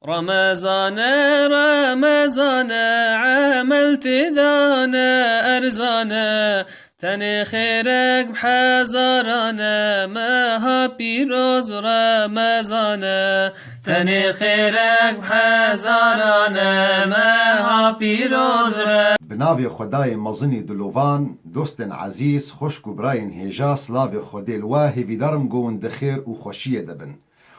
رمضان رمضان عملت ذانا أرزانا تني خيرك بحزارانا ما بيروز رمضانا تني خيرك بحزارانا ما بيروز بناوی خدای مزنی دلوان دوستن عزیز خوشک و براین هیجا سلاوی خدای الواهی ویدارم گون دخیر و خوشیه دبن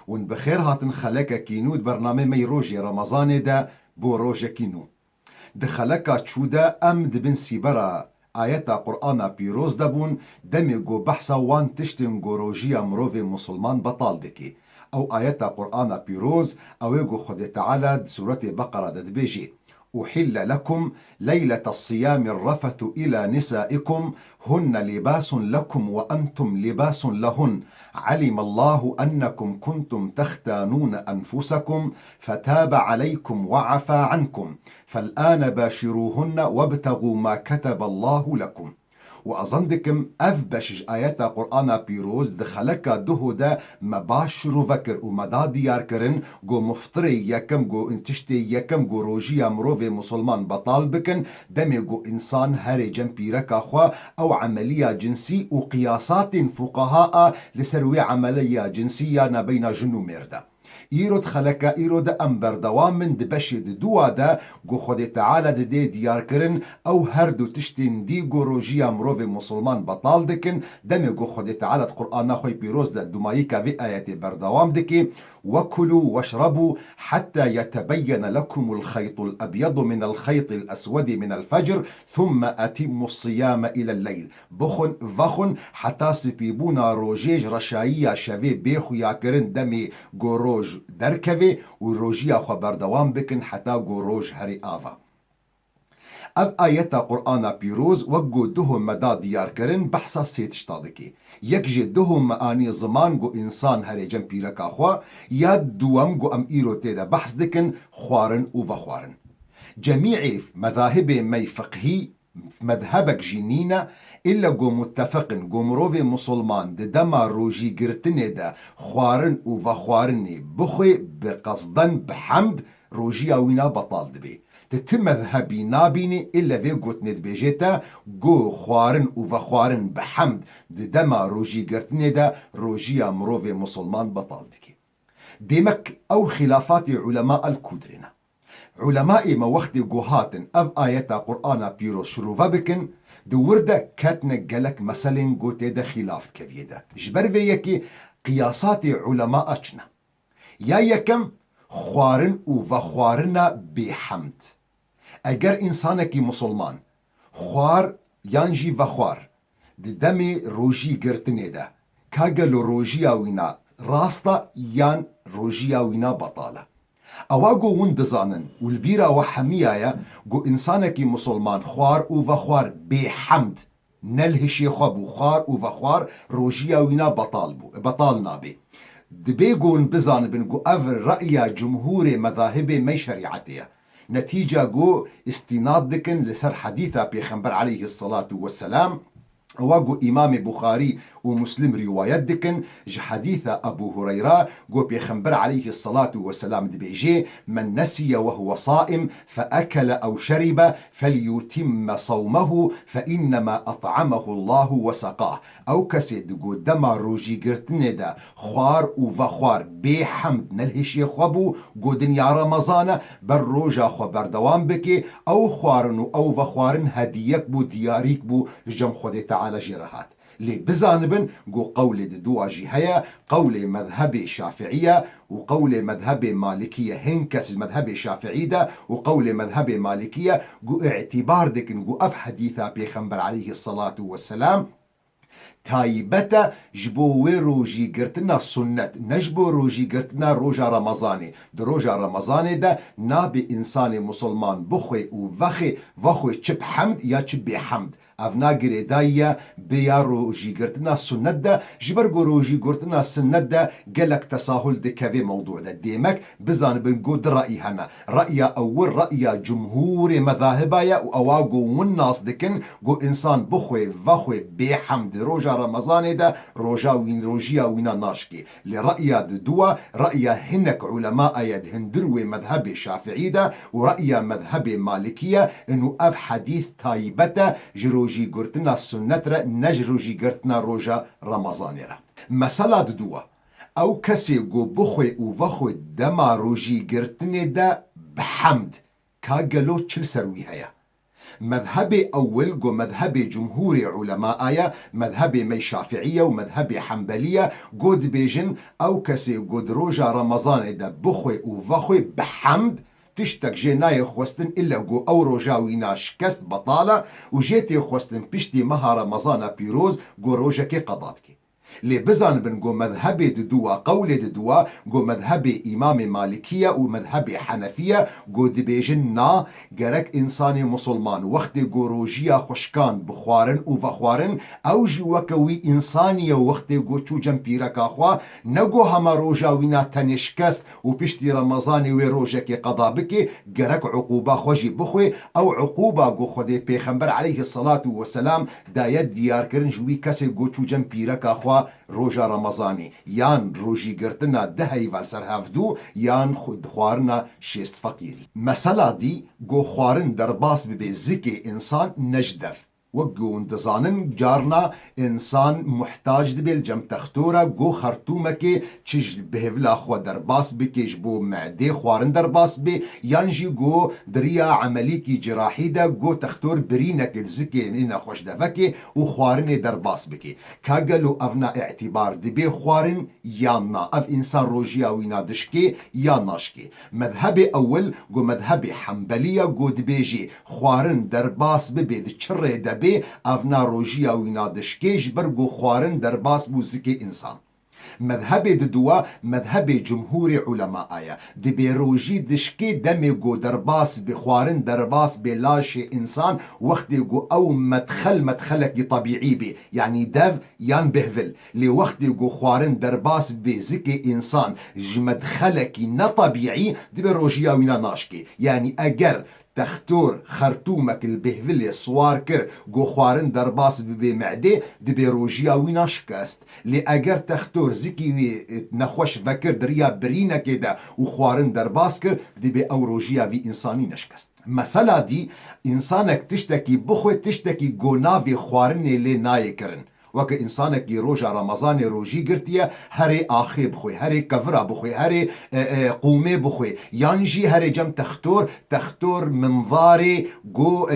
ون بخیر هاتن خلکا کینود برنامه می روژی رمضان ده بو روژه کینو دخلکا چوده ام دبن سیبرا آیتا قرآن پیروز دبون دمی گو بحثا وان تشتن گو روژی مروف مسلمان بطال دکی او آیتا قرآن پیروز او گو خود تعالی سورة بقرة دبیجی أحل لكم ليلة الصيام الرفث إلى نسائكم هن لباس لكم وأنتم لباس لهن علم الله أنكم كنتم تختانون أنفسكم فتاب عليكم وعفى عنكم فالآن باشروهن وابتغوا ما كتب الله لكم وأظندكم أفبشج آيات قرآن بيروز دخلك دهودا مباشر فكر ومدا ديار كرن جو مفطري يكم جو انتشتي يكم جو روجيا مروف مسلمان بطال بكن دمي جو إنسان هاري جنبيرك أخوا أو عملية جنسي وقياسات فقهاء لسروي عملية جنسية نبين جنو مرده إيرود خلقا إيرود أمبر دوام من دبشد دوا دا جو خود تعالى دي ديار كرن أو هردو تشتين دي جو روجيا مروف مسلمان بطال دكن دمي جو خود تعالى القرآن خوي بيروز دا دمايكا في آيات بردوام دكي وكلوا واشربوا حتى يتبين لكم الخيط الأبيض من الخيط الأسود من الفجر ثم أتموا الصيام إلى الليل بخن فخن حتى سبيبونا روجيج رشايا شوي بيخو ياكرن دمي جو روج دركبي وروجيا خبر دوام بكن حتى جو روج هري آفا اب آيات قرآن بيروز وقو دهم مدى ديار كرن بحثا سيتشتادكي يكجي دهم معاني زمان جو إنسان هري جنبيرك أخوا يا دوام جو أم إيرو تيدا بحث دكن خوارن وفخوارن جميع مذاهب مي فقهي مذهبك جنينة إلا جو متفقن جو مروف مسلمان دما روجي قرتني دا خوارن وفخوارني بخي بقصدن بحمد روجي وينا بطال دبي تتم مذهبي نابيني إلا في قوت ندبيجيتا جو خوارن وفخوارن بحمد دما روجي قرتني دا روجي مروف مسلمان بطال دكي ديمك أو خلافات علماء الكودرنا علماء ما وقت جوهاتن أب آيات قرآن بيرو شروفا بكن دوردة كاتنا جلك مثلا قوت دا خلاف كبيدا جبر فيكي قياسات علماء أجنا يا يكم خوارن وفخوارنا بحمد اگر انسانکی مسلمان خوار یانجی وخوار دمی روجی گرتنه ده کاگلو روجی آوینا راستا یان روجی آوینا بطاله اوا گو ون دزانن والبيرا وحميايا جو انسانکی مسلمان خوار وفخوار بحمد نلهشي خبو خوار وفخوار روجي آوینا بطال نابي دبيقون بزان بنقو أفر رأي جمهور مذاهب مي شريعتها نتيجة جو استناد دكن لسر حديثة بيخنبر عليه الصلاة والسلام وقو إمام بخاري ومسلم روايات دكن حديثة أبو هريرة قو بيخنبر عليه الصلاة والسلام دبيجي من نسي وهو صائم فأكل أو شرب فليتم صومه فإنما أطعمه الله وسقاه أو كسيد قو دما روجي قرتن دا خوار وفخوار بحمد نلهش يخبو قو دنيا رمضان بالروجا خبر دوام بكي أو خوارن أو فخوارن هديك بو دياريك بو جم خود تعالى جرهات لي بزانبن جو قول دوا جهية قول مذهب شافعية وقول مذهب مالكية هنكس المذهب الشافعي ده وقول مذهب مالكية جو اعتبار دكن جو أف حديثة بيخنبر عليه الصلاة والسلام تايبتا جبو روجي قرتنا سنة نجبو روجي قرتنا روجا رمضاني دروجا رمضاني ده نابي إنسان مسلمان بخوي وفخي چب حمد يا چب بحمد افنا گریدایه بیا روژی گرتنا سنت ده جبرگو روژی گرتنا سنت ده گلک تساهل دکوی موضوع ده دیمک بزان بنگو در رأی همه رأی اول رأی جمهور مذاهبایه و اواگو والناس دکن گو انسان بخوی وخوی بحمد روژا رمضان ده روژا وین روژیا وینا ناشکی لرأي دوا رأي هنك علماء يد هندروي مذهب شافعي ده ورأي مذهب مالكية انه اف حديث تايبته جروجي قرتنا السنة نجروجي قرتنا روجا رمضان را مسألة دوا او كسي قو بخوي و وخوي دما روجي قرتني ده بحمد كاقلو چل سروي هيا مذهب أول جو مذهب جمهور علماء آية مذهب مي شافعية ومذهب حنبلية جود بيجن أو كسي جود روجا رمضان ده بخوي وفخوي بحمد تشتك جناي خوستن إلا جو أو روجاوينا شكست بطالة وجيتي خوستن بشتي مها رمضان بيروز جو روجا كي قضاتكي لي بزان بنقو مذهب ددوا قول ددوا قو مذهب إمام مالكية ومذهب حنفية قو دبيجن نا جرك إنساني مسلمان وقت قو روجيا خشكان بخوارن وفخوارن أو جوكوي إنسانية وقت قو چو جنبيرك أخوا نقو هما روجاوينا تنشكست وبشتي رمضاني وروجك قضا بكي جرك عقوبة خوجي بخوي أو عقوبة قو خدي بيخنبر عليه الصلاة والسلام دايت ديار كرن جوي كسي قو چو جنبيرك أخوا روجا رمضاني يان روجي قرتنا دهي والسر هفدو يان خود خوارنا شيست فقيري مسألة دي قو خوارن درباس ببي زكي إنسان نجدف وقو انتظانن جارنا انسان محتاج دبي الجم تختورا قو خرطومكي چج بهولا خوا درباس بكيش بو معدي خوارن درباس بي يانجي قو دريا عمليكي جراحي دا قو تختور برينك الزكي نينا خوش دفكي وخوارن درباس بكي كاقلو افنا اعتبار دبي خوارن ياننا اف انسان روجيا وينا دشكي ياناشكي مذهبي اول قو مذهبي حنبلية قو دبيجي خوارن درباس ببي دچر دبي افنا روجيا وينا دشكيش برگو خوارن درباس بوزكي انسان مذهب ددوا مذهب جمهور علماء آية دبي روجي دشكي دمي قو درباس بخوارن درباس بلاش انسان وقت قو او مدخلك طبيعي بي يعني دف يان بهفل لوقت قو خوارن درباس بزكي انسان مدخلك نطبيعي دبي روجيا وينا ناشكي يعني اگر تختور خرطومك البهفلي صوار كر قو خوارن درباس ببي معدي دبي روجيا وينا شكست لأجر تختور زكي نخوش فكر دريا برينا كده وخوارن درباس كر دبي او روجيا في انساني نشكست مسألة دي انسانك تشتكي بخوة تشتكي قو نافي خوارن اللي نايكرن وك انسانك روجا رمضان روجي قرتيا هري اخي بخوي هري كفرا بخوي هري قومي بخوي يانجي هري جم تختور منظاري جو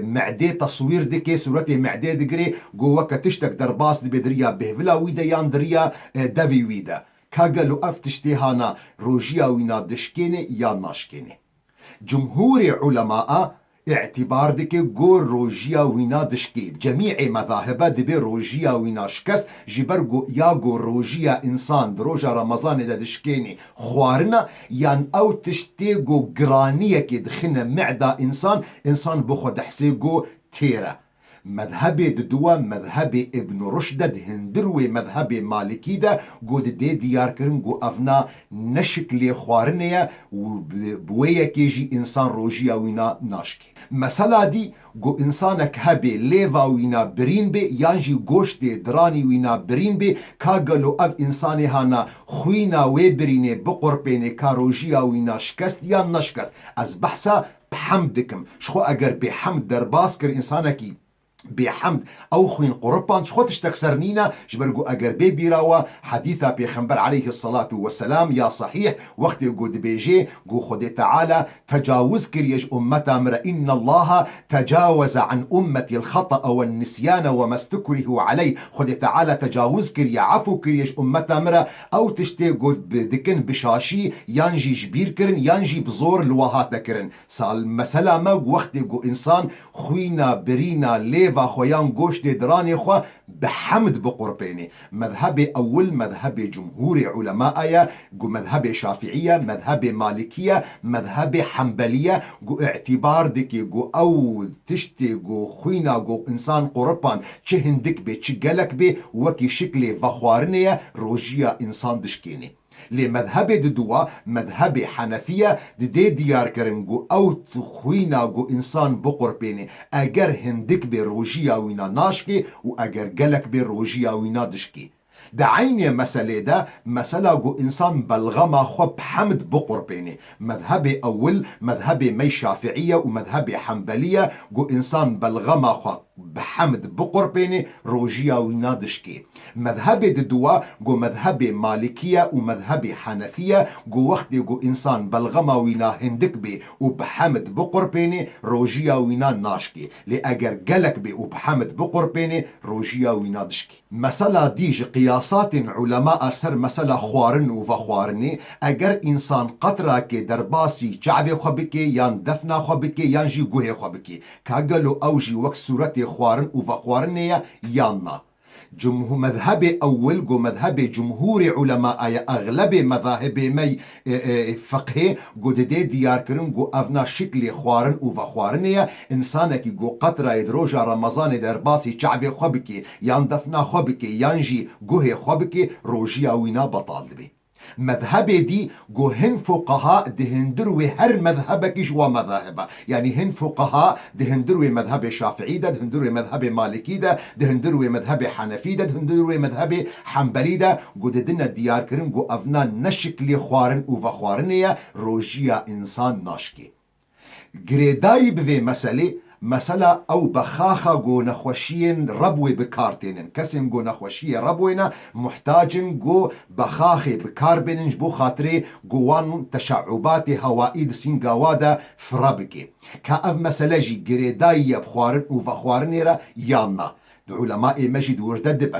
معدي تصوير دكي صورتي معدي دقري جو وك تشتك درباس دي بدريا بهفلا ويدا يان دريا دبي ويدا كاقلو افتشتيهانا روجيا وينا دشكيني يان ناشكيني جمهور علماء اعتبار دكي قول روجيا وينا دشكي جميع مذاهبه دبي روجيا وينا شكست جبرقو ياقو روجيا انسان دروجا رمضان دا دشكيني خوارنا يان او تشتيقو قرانية كي دخلنا معدا انسان بخو دحسيقو تيرا مذهب ددوا مذهب ابن رشد هندروي مذهب مالكي دا قود دي ديار كرن قو افنا نشكلي خوارنيا وبويا كيجي انسان روجيا وينا ناشكي مسألة دي قو انسانك هبي ليفا وينا برين بي يانجي قوشت دراني وينا برين بي كاقلو اف انساني هانا خوينا ويبريني بقربيني كاروجيا وينا شكست يا نشكست از بحثا بحمدكم شخو اگر بحمد درباسكر انسانكي بحمد او خوين قربان شخو تشتكسرنينا جبرقو اگر بي بيراوا حديثة بيخنبر عليه الصلاة والسلام يا صحيح وقت قد بيجي قو خدي تعالى تجاوز كريج امتا مر ان الله تجاوز عن امتي الخطأ والنسيان وما استكره عليه خدي تعالى تجاوز كريا عفو كريج امتا مر او تشتي قد بدكن بشاشي يانجي جبير كرن يانجي بزور لواهات كرن سال مسألة ما وقت قو انسان خوينا برينا لي و خویان گوشت درانی خو بحمد بقربيني. مذهب أول مذهب جمهور علماء جو مذهب شافعية، مذهب مالكية، مذهب حنبلية، جو اعتبار دكي جو أو تشتي جو خوينا جو إنسان قربان چه هندك بي چه گلك بي وكي شكل وخوارنية روجيا إنسان دشكيني. لمذهب دوا مذهب حنفية دي ديار كرنجو أو تخوينا جو إنسان بقربيني أجر هندك بروجيا وينا ناشكي وأجر جلك بروجيا وينا دشكي. ده عيني مسألة ده مسألة جو إنسان بلغما خب حمد بقربيني. مذهب أول مذهب مي شافعية ومذهب حنبلية جو إنسان بلغما خب بحمد بقربيني روجيا وينادشكي. مذهب دوا جو مذهب مالكية ومذهب حنفية جو وقت جو إنسان بلغما وينا هندك بي وبحمد بقربيني روجيا وينا ناشكي لأجر جلك بي وبحمد بقربيني روجيا وينادشكي. مسألة ديج قياسات علماء أرسر مسألة خوارن وفخوارني أجر إنسان قطرة كي درباسي جعبي خبكي يان دفنا خبكي يان جي جوه خبكي كاقلو أوجي وك سورتي خوارن وفخوارنية ياننا. جمهور مذهب أول جو مذهب جمهور علماء أغلب مذاهب مي فقه جو دي ديار كرن جو أفنا شكل خوارن وفخوارنية إنسانك جو قطرة يدروجا رمضان درباسي شعبي خبكي يان دفنا خبكي يانجي جوه خبكي روجيا وينا بطال بي. مذهب دي جو هن فقهاء دهندروي هر مذهبك جوا مذاهبه. يعني هن فقهاء دهندروي مذهب الشافعي ده، دهندروي مذهب مالكي ده، دهندروي مذهب حنفي ده، دهندروي مذهب حنبلي ده. جو ددنا ديار كرن جو افنا نشكلي خوارن وفخوارنية روجيا انسان ناشكي. جريداي بفي مسألة أو بخاخة جو نخوشين ربوي بكارتين كسن جو نخوشية ربوينا محتاجن جو بخاخي بكاربينج بو خاطري جوان تشعبات هوائي سينغاوادا فرابكي كأف مسألة جي جريداي بخوارن وفخوارنيرا يانا. علماء مجد وردد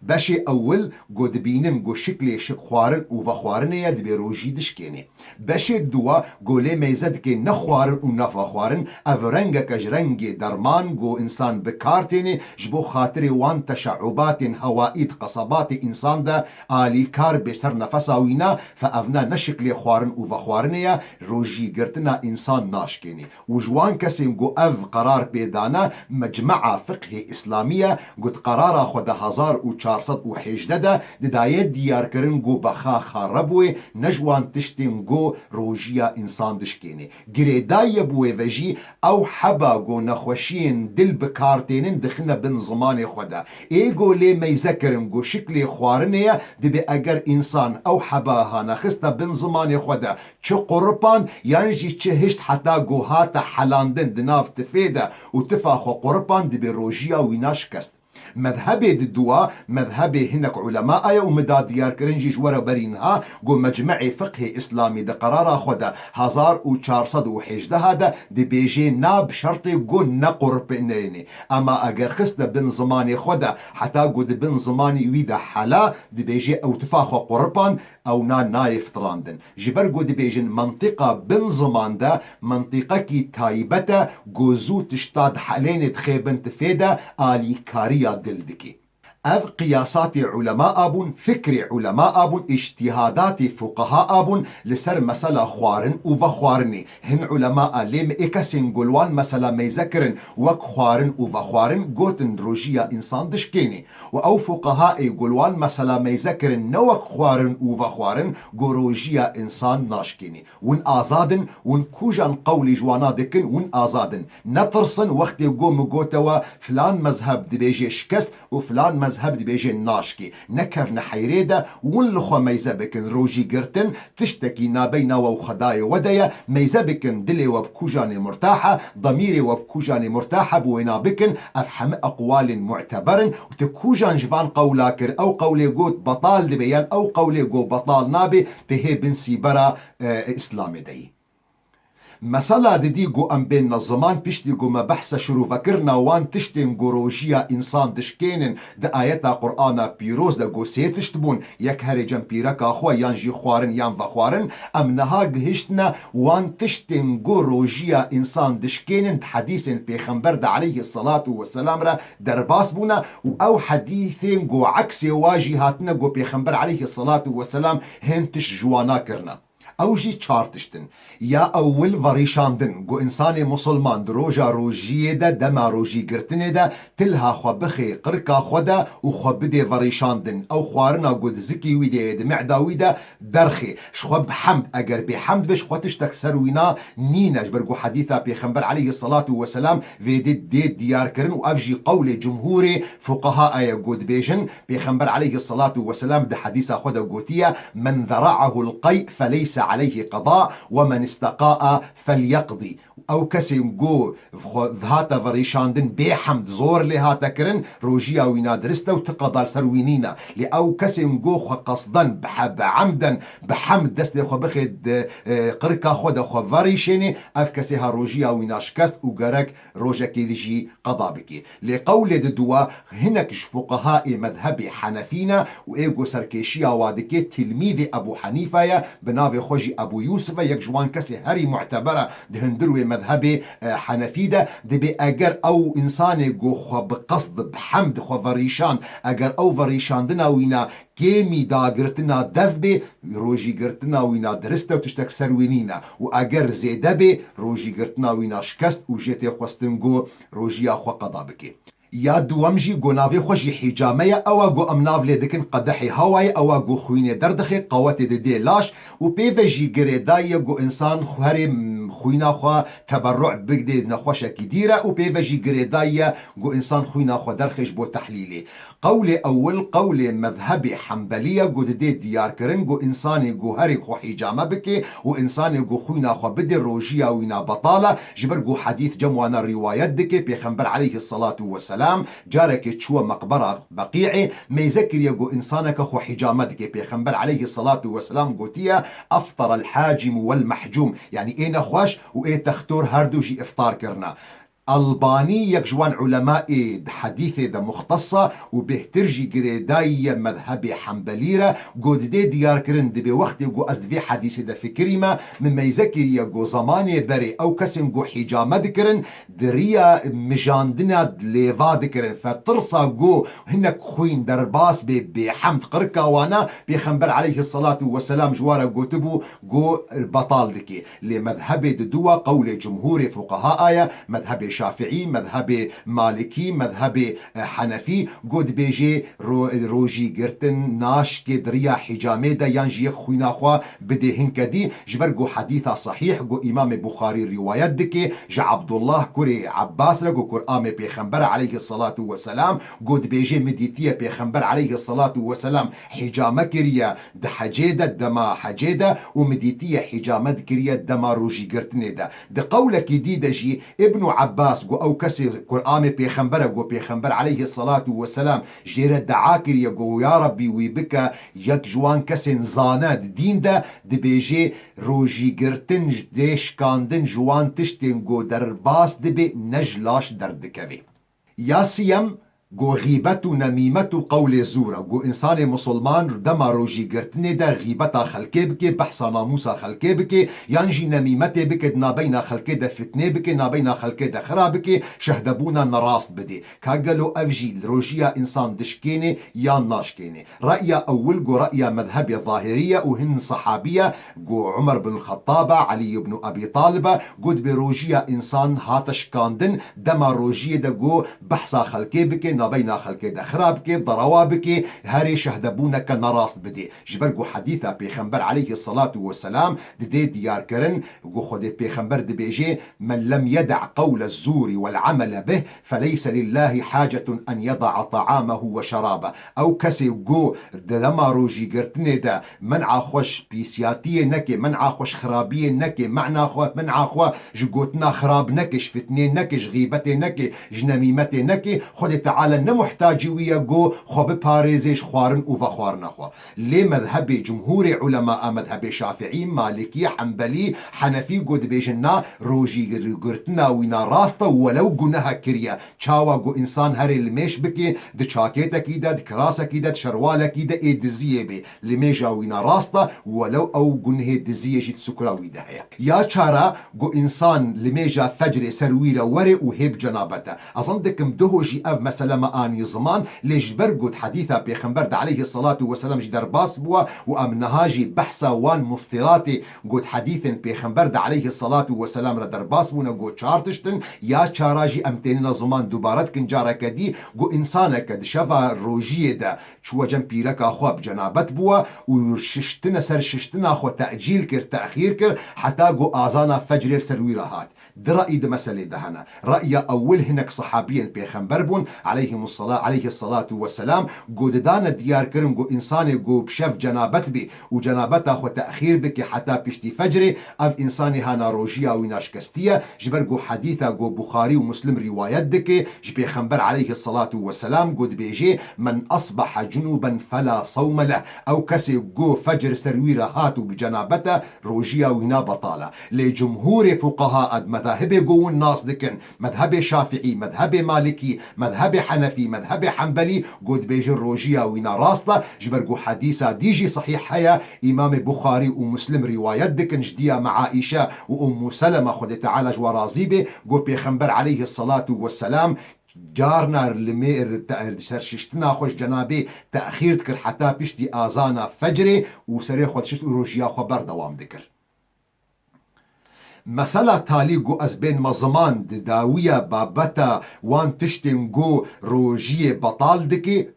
باشي أول جو دبينن جو شكل خوارن وفخوارن دبي روجي دشكيني. باشي دوا جو لي ميزد كي نخوارن ونفخوارن أفرنجا كجرنجي درمان جو إنسان بكارتيني جبو خاطري وان تشعبات هوائيد قصبات إنسان دا آلي كار بسر نفساوينا فأفنا نشكل خوارن وفخوارن روجي قرتنا إنسان ناشكيني. وجوان كسين جو أف قرار بيدانا مجمع فقه إسلامية قد قرارا خود 1418 ددايت ديار كرن جو بخا خربوي نجوان تشتين جو روجيا انسان دشكيني. قريداي بوي فجي او حبا جو نخوشين دل بكارتين دخلنا بن زمان خودا ايجو لي ميذكرن جو شكلي خوارنية دبي اگر انسان او حباها نخستا بن زمان خودا چه قربان يانجي چه هشت حتى جو هاتا حلاندن دناف تفيدا وتفاخو قربان دبي روجيا ويناش كست. مذهب الدوا مذهب هنك علماء ومداد ديار كرنجي جورا برينها جو مجمع فقه اسلامي ده قرار خدا 1418 هذا دي بيجي ناب شرطي جو نقرب بينيني. اما اگر خست بن زماني خدا حتى جو بن زماني ويدا حلا دي بيجي او تفاخو قربان او نايف تراندن جبر جو دي بيجن منطقة بن زمان ده منطقة كي تايبتا جوزو تشتاد حالين تخيبن تفيدا آلي كاريا دلدكي. أف قياسات علماء أبون فكر علماء أبون اجتهادات فقهاء أبون لسر مسألة خوارن وفخوارني هن علماء لم إكسن قلوان مسألة ميذكرن وك خوارن وفخوارن قوتن روجيا إنسان دشكيني وأو فقهاء قلوان مسألة ميذكرن نوك خوارن وفخوارن قو روجيا إنسان ناشكيني ون آزادن ون كوجان قولي جوانا دكن ون آزادن نترسن وقت قو مقوتوا فلان مذهب دبيجي شكست وفلان مذهب دي بيجي ناشكي نكف نحيريدا ونلخو ميزابكن روجي قرتن تشتكي نابينا وخداي ودايا ميزابكن دلي وبكوجاني مرتاحة ضميري وبكوجاني مرتاحة بوينا بكن أفهم أقوال معتبرن وتكوجان جفان قولاكر أو قولي قوت بطال دبيان أو قولي قو بطال نابي تهي بن سيبرا إسلامي دي. مثلا ددی گو ام بین الزمان پشتی گو ما بحث شروع فکرنا وان تشتین گو روژیا انسان دشکینن ده آیتا قرآن پیروز ده گو سیتشت بون یک هر جم پیرکا خوا یان جی خوارن یان وخوارن ام نها گهشتنا وان تشتین گو روژیا انسان دشکینن حدیث پیغمبر ده علیه الصلاة والسلام را درباس بونا و او حدیثین گو عکس واجی هاتنا گو پیغمبر علیه الصلاة والسلام هنتش جوانا کرنا او جی چارتشتن یا اول وریشاندن گو انسان مسلمان دروجا روجیه ده دما روجی گرتنه ده تلها خو بخی قرکا خودا و خو بده وریشاندن او خوارنا گود زکی ویده ده معداوی ده درخی شخو بحمد اگر بحمد بش خو تشتک سروینا نینج برگو حدیثا پیغمبر علیه الصلاة والسلام ویده دید دیار کرن و افجی قول جمهور فقهاء گود بیجن پیغمبر علیه الصلاة والسلام ده حدیثا خودا گوتیا من ذرعه القیء فلیس عليه قضاء ومن استقاء فليقضي او کسی گو هاتا وريشاندن بحمد زور لهاتا کرن روجيا وينا درستا وتقضى سروينينا لی او کسی گو خو قصدا بعمدا بحمد دست خو بخد قركا خود خو وريشيني اف کسی ها روجيا وينا شكست وقرك روجا كيدجي قضا بكي لقول دوا هناك فقهاء مذهب حنفينا وايغو سركيشيا وادكي تلميذ ابو حنيفه بناوي خوجي ابو يوسف يك جوان كسي هري معتبره دهندروي مذهبي حنفي ده دبي اگر او انسان جو خو بقصد بحمد خو فريشان اگر او فريشان دنا وينا كيمي دا قرتنا دف بي روجي قرتنا وينا درسته وتشتك سروينينا واگر زيده بي روجي قرتنا وينا شكست وجيتي خوستنگو روجي اخو قضا بكي یا دوامجی گو ناوی خوشی حجامه او گو امناو لیدکن قدحی هوای او گو خوینه دردخی قوات دی لاش و پیوجی گریدای گو انسان خوهر خوینا خو تبرع بگدی نخوشه کی دیره و پیوجی گریدای گو انسان خوینا خو درخش بو تحلیلی قول اول قول مذهب حنبلیه گو دی دیار کرن گو انسان گو هری خو حجامه بکی و انسان گو خوینا خو بدی روجی او اینا بطاله جبر گو حدیث جموانا روایت دکی پیغمبر علیه الصلاة والسلام جارك تشوى مقبرة بقيعي ما يذكر يقو إنسانك خو حجامتك بيخنبر عليه الصلاة والسلام قوتيا أفطر الحاجم والمحجوم يعني إيه نخوش وإيه تختور هردوجي إفطار كرنا الباني يكجوان علماء حديث ذا مختصة وبهترجي قريداي مذهب حنبليرة قد دي ديار كرن دي بوقت يقو أزدفي حديث ذا فكريما مما يذكر يقو زماني بري أو كسن قو حجامة دكرن دريا مجاندنا ليفا دكرن فترصى قو هنك خوين درباس بحمد قركا وانا بيخنبر عليه الصلاة والسلام جوارا قو تبو قو بطال دكي لمذهب دوا قول جمهور فقهاء مذهب شافعي مذهب مالكي مذهب حنفي قد بيجي روجي قرتن ناش كدريا حجامه دا ينجي خوينا خوا بدي هنكدي جبرقو حديثة صحيح قو امام بخاري روايات دكي جا عبد الله كوري عباس لقو قرآن بيخنبر عليه الصلاة والسلام قد بيجي مديتية بيخنبر عليه الصلاة والسلام حجامة كريا دا حجيدة دما حجيدة ومديتية حجامة كريا دما روجي قرتن دا قولك دي دجي ابن عباس جو او كسي قرآن بيخنبر جو بيخنبر عليه الصلاة والسلام جير دعاكر يقو يا ربي ويبكى يك جوان كسي زانات دين دا دبيجي روجي قرتن ديش كاندن جوان تشتين جو درباس دبي نجلاش دردكوي يا سيم گو غیبت و نمیمت و قول زورا گو انسان مسلمان دما روجی گرتنه دا غیبتا خلقه بکه بحثا ناموسا خلقه بکه یانجی نمیمت بکه نابینا خلقه دا فتنه بکه نابینا خلقه دا خراب بکه شهدبونا نراست بده کاگلو افجی روجیا انسان دشکینه یا ناشکینه رأي اول گو رأي مذهب ظاهرية وهن صحابية گو عمر بن الخطاب علي بن ابي طالب قد بروجيا انسان هاتش كاندن دما روجيه دا گو بحثا خلقه بکه بين خلقه دا خرابك ضروابك هاري شهدبونك نراست بدي جبرقو حديثة بيخنبر عليه الصلاة والسلام دي ديار كرن قو خدي بيخنبر دي بيجي من لم يدع قول الزور والعمل به فليس لله حاجة أن يضع طعامه وشرابه أو كسي قو دما روجي قرتني دا منع خوش بيسياتية نكي منع خوش خرابية نكي معنى خو منع خو جقوتنا خراب نكش فتنين نكش غيبتي نكي جنميمتي نكي خدي تعالى تعالى نمحتاجي ويا جو خو بباريزيش خوارن وفخوار نخوا لي مذهب جمهور علماء مذهب شافعي مالكي حنبلي حنفي قد بيجنا روجي قرتنا وينا راستا ولو قناها كريا چاوا قو انسان هري الميش بكي د چاكيتا كيدا د كراسا كيدا د شروالا كيدا اي دزيه بي لميجا وينا راستا ولو او قنه دزيه جيت سكراوي دهيا يا چارا قو انسان لميجا فجر سرويرا وري وهيب جنابته اظندكم دهوجي اف مثلا ما اني زمان ليش برقد حديثا بيخنبرد عليه الصلاة والسلام جدر باس بوا وامنهاجي بحثا وان مفتراتي قد حديث بيخنبرد عليه الصلاة والسلام ردر باس بونا قد شارتشتن يا چاراجي امتين زمان دوبارت كنجارة كدي قو انسانا كد شفا روجيه دا شو جنبي ركا خواب جنابت بوا وششتنا سر ششتنا خو تأجيل كر تأخير كر حتى قو آزانا فجر سرويرهات درأي ده مسألة دهنا رأي أول هناك صحابيا بيخنبر بون عليه الصلاة والسلام قد دانا ديار كرم قو إنساني قو بشف جنابت بي وجنابتا خو تأخير بك حتى بشتي فجري أف إنساني هانا روجيا ويناشكستية جبر قو حديثا قو بخاري ومسلم روايات دكي جبي خنبر عليه الصلاة والسلام قد بيجي من أصبح جنوبا فلا صوم له أو كسي قو فجر سرويرة هاتو بجنابتا روجيا وينا بطالة لجمهور فقهاء مذاهب قو الناس دكن مذهب شافعي مذهب مالكي مذهب حنفي مذهب حنبلي قد بيجي الروجيا وينا راستا جبر قو حديثا ديجي صحيح هيا إمام بخاري ومسلم روايات دكن جديا مع عائشة وأم سلمة خد تعالى جورازيبي قو بيخنبر عليه الصلاة والسلام جارنا المير سرششتنا خوش جنابي تأخير تكر حتى بيشتي آزانا فجري وسري خود ششت روجيا خبر دوام دكر مسألة تالي قو أزبين مزمان داوية بابتا وان تشتن قو روجية بطال دكي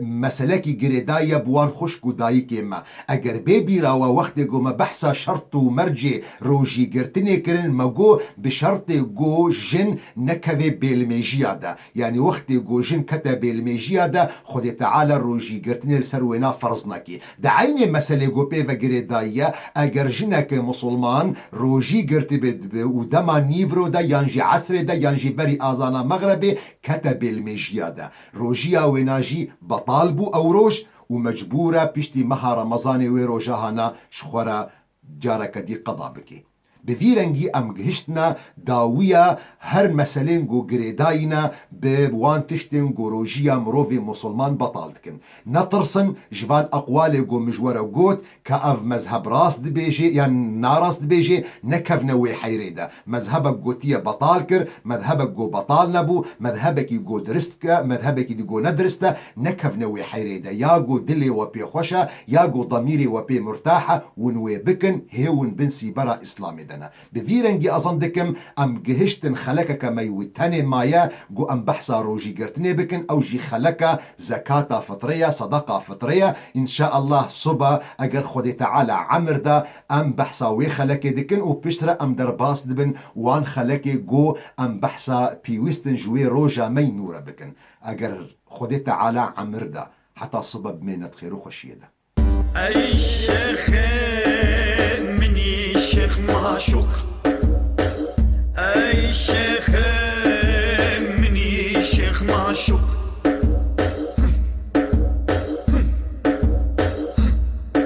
مسلكي قريدايا بوان خشكو دايكي ما اگر بيبيرا ووقت قو ما بحثا شرط مرجي روجي قرتني كرن مقو بشرط قو جن نكوي بالميجيا دا يعني وقت قو جن كتا بالميجيا دا خود تعالى روجي قرتني لسروينا فرزناكي دا عيني مسألة قو بيفا قريدايا اگر جنك مسلمان روجي قرت ودما نيفرو دا يانجي عصر دا يانجي بري آزانا مغربي كتا بالميجيا دا روجيا ويناجي بطال بو او روج ومجبورة بيشتي مها رمضاني ويروجاهانا شخورا جارك دي قضا بكي بفيرنجي ام جهشتنا داوية هر مسلين جو جريداينا بوان تشتن جو روجيا مروفي مسلمان بطالتكن نطرسن جوان اقوال جو مجورة قوت كاف مذهب راس دبيجي يعني ناراس دبيجي نكف نوي حيريدا مذهبك جوتية بطالكر مذهبك جو بطال نبو مذهبك جو درستك مذهبك دي جو ندرستا نكف نوي حيريدا يا جو دلي وبي خوشا يا جو ضميري وبي مرتاحة ونوي بكن هيون بنسي برا اسلامي بفيرنجي أظندكم أم جهشتن خلقك ميوتاني مايا جو أم بحثا روجي قرتني بكن أو جي خلقك زكاة فطرية صدقة فطرية إن شاء الله صبا أجر خدي تعالى عمر دا أم بحثا وي خلقك دكن وبشترى أم درباس دبن وان خلقك جو أم بحثا بيوستن جوي روجا مي نورا بكن أجر خدي تعالى عمر دا حتى صبا بمينة خير وخشية دا أي شيخ مني شيخ معشوق